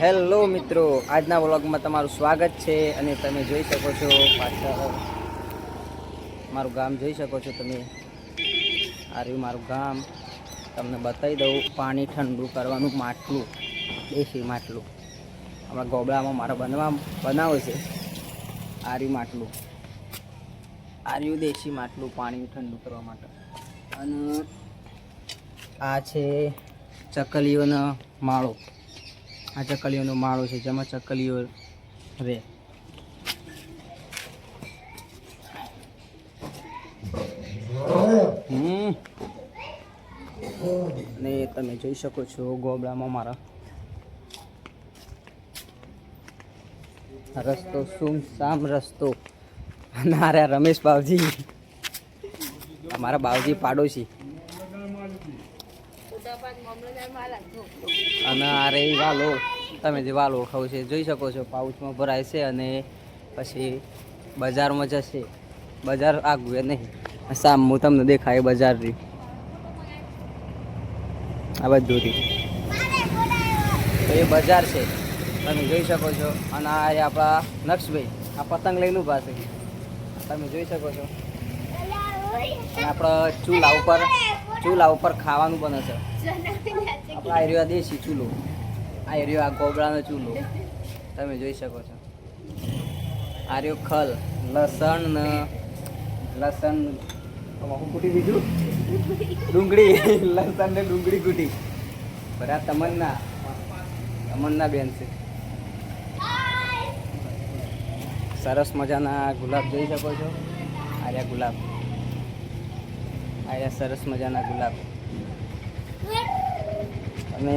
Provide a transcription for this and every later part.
Hello મિત્રો, આજના વ્લોગમાં તમારું સ્વાગત છે. અને તમે જોઈ શકો છો પાછળ મારું ગામ જોઈ શકો છો તમે. આ રહ્યું મારું ગામ. તમને બતાવી દઉં પાણી ઠંડુ કરવાનું માટલું, દેશી માટલું. હમણાં ગોબડામાં મારે બનાવે છે. આ રહ્યું માટલું, આ રહ્યું દેશી માટલું પાણી ઠંડુ કરવા માટે. અને આ છે ચકલીઓનો માળો. આ ચકલીઓનો માળો છે જેમાં ચકલીઓ રહે. અને તમે જોઈ શકો છો ગોબડામાં મારા રસ્તો સુમસામ રસ્તો. અને આ રમેશ બાવજી, અમારા બાવજી પાડોશી. અને આ રે વાલો, તમે જે વાલો ખાવ છે જોઈ શકો છો, પાઉચમાં ભરાય છે. અને પછી બજારમાં જશે. બજાર આગું એ નહીં, સામ હું તમને દેખાય બજાર રહી આ બધું રહી. તો એ બજાર છે, તમે જોઈ શકો છો. અને આ આપણા નક્ષભાઈ આ પતંગ લઈને ઊભા છે, તમે જોઈ શકો છો. અને આપણે ચૂલા ઉપર ખાવાનું બને છે. આપણે આ રહ્યો દેશી ચૂલો, આ રહ્યો આ ગોબડાનો ચૂલો, તમે જોઈ શકો છો. આ રહ્યો ખલ, લસણ કૂટી દીધું, ડુંગળી, લસણ ને ડુંગળી કૂટી. બરા તમન્ના બેન છે. સરસ મજાના ગુલાબ જોઈ શકો છો. આર્યા ગુલાબ, આર્યા સરસ મજાના ગુલાબ. અને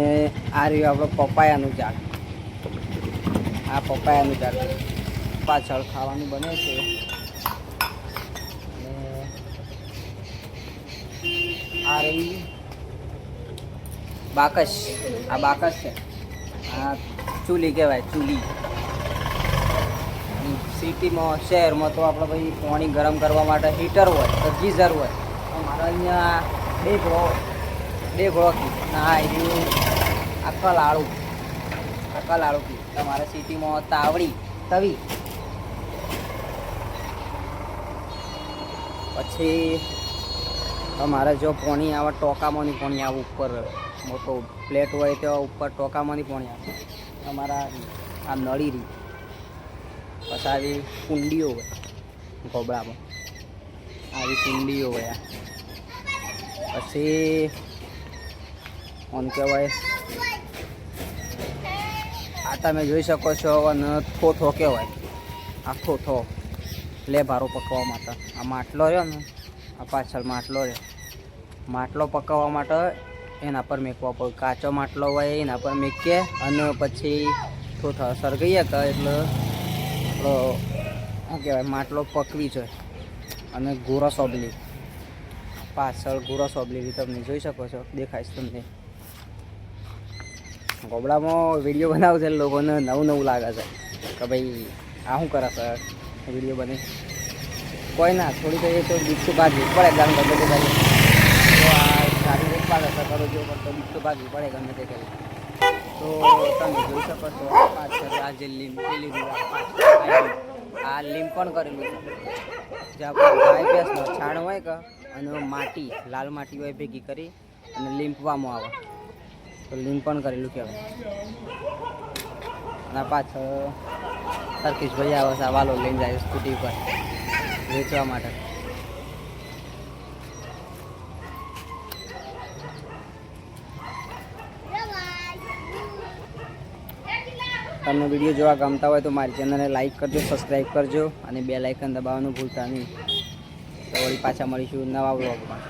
આ રહ્યું આપણો પપાયાનું ઝાડ. આ પપાયાનું ઝાડ પાછળ ખાવાનું બને છે. અને આ રહી બાકસ, આ બાકસ છે. આ ચૂલી કહેવાય, ચૂલી. સિટીમાં શહેરમાં તો આપણે ભાઈ પાણી ગરમ કરવા માટે હીટર હોય તો ગીઝર હોય. અમારા અહીંયા બે ગોળકી ના રહ્યું આખા લાડુ કી. તમારા સિટીમાં તવી. પછી તમારે જો પાણી આવે ટોકામાંની પાણી આવે, ઉપર મોટો પ્લેટ હોય તો ઉપર ટોકામાંની પાણી આવે. તમારા આ નળી રહી. પછી આવી કુંડીઓ હોય ગોબડામાં, આવી કુંડીઓ હોય. પછી ઓન કહેવાય આ તમે જોઈ શકો છો. અને થોથો કહેવાય, આ થોથો લે ભારો પકવવા માટે. આ માટલો રહ્યો ને, આ પાછળ માટલો રહ્યો. માટલો પકવવા માટે એના પર મેકવા પડે. કાચો માટલો હોય એના પર મેકીએ અને પછી થોથા સરગઈએ કે એટલે શું કહેવાય માટલો પકવી છે. અને ગોરો સોબલી પાછળ, ગોરો સોબલી તમને જોઈ શકો છો, દેખાય છે તમને. ગોબડામાં વિડીયો બનાવે છે લોકોને નવું લાગે છે કે ભાઈ આ શું કરે છે વિડીયો બને. કોઈ ના, થોડી કહીએ તો બીજું ભાગવી પડે ગમે તે કરી. તો આ સારી રીત પાડે તો કરો જો, પણ તો બીજું ભાગવી પડે ગમે તે કરી. તો તમે જોઈ શકો છો પાછળ આ જે લીમ પેલી આ લીમ પણ કરેલું છે. જે આપણે ગાય ભેંસનો છાણ હોય કે અને માટી, લાલ માટી હોય ભેગી કરી અને લીંપવામાં આવે તો લીમ પણ કરેલું કહેવાય. અને પાછળ સરખીશભાઈ આવે છે, વાલો લઈને જાય સ્કૂટી પર વેચવા માટે. તમને વિડીયો જોવા ગમતા હોય તો મારી ચેનલને લાઈક કરજો, સબસ્ક્રાઈબ કરજો અને બેલ આઇકન દબાવવાનું ભૂલતા નહીં. તો વળી પાછા મળીશું નવા વ્લોગમાં.